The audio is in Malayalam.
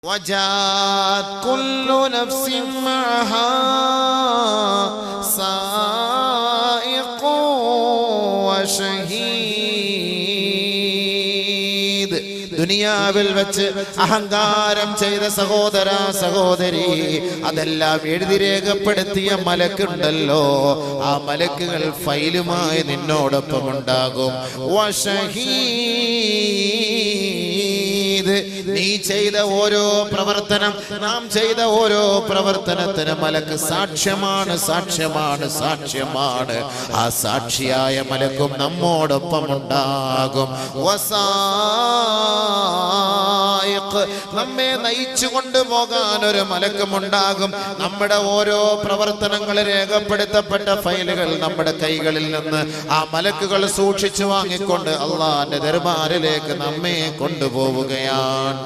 وجاءت كل نفس معها سائق وشهيد. ദുനിയാവിൽ വെച്ച് അഹങ്കാരം ചെയ്ത സഹോദര സഹോദരി, അതെല്ലാം എഴുതി രേഖപ്പെടുത്തിയ മലക്കുണ്ടല്ലോ, ആ മലക്കുകൾ ഫൈലുമായി നിന്നോടൊപ്പം ഉണ്ടാകും. നീ ചെയ്ത ഓരോ പ്രവർത്തനം, നാം ചെയ്ത ഓരോ പ്രവർത്തനത്തിന് മലക്ക് സാക്ഷ്യമാണ്, സാക്ഷ്യമാണ്, സാക്ഷ്യമാണ്. ആ സാക്ഷിയായ മലക്കും നമ്മോടൊപ്പം ഉണ്ടാകും. നമ്മെ നയിച്ചു കൊണ്ടുപോകാൻ ഒരു മലക്കും ഉണ്ടാകും. നമ്മുടെ ഓരോ പ്രവർത്തനങ്ങൾ രേഖപ്പെടുത്തപ്പെട്ട ഫയലുകൾ നമ്മുടെ കൈകളിൽ നിന്ന് ആ മലക്കുകൾ സൂക്ഷിച്ചു വാങ്ങിക്കൊണ്ട് അള്ളാന്റെ ദർബാറിലേക്ക് നമ്മെ കൊണ്ടുപോവുകയാണ്.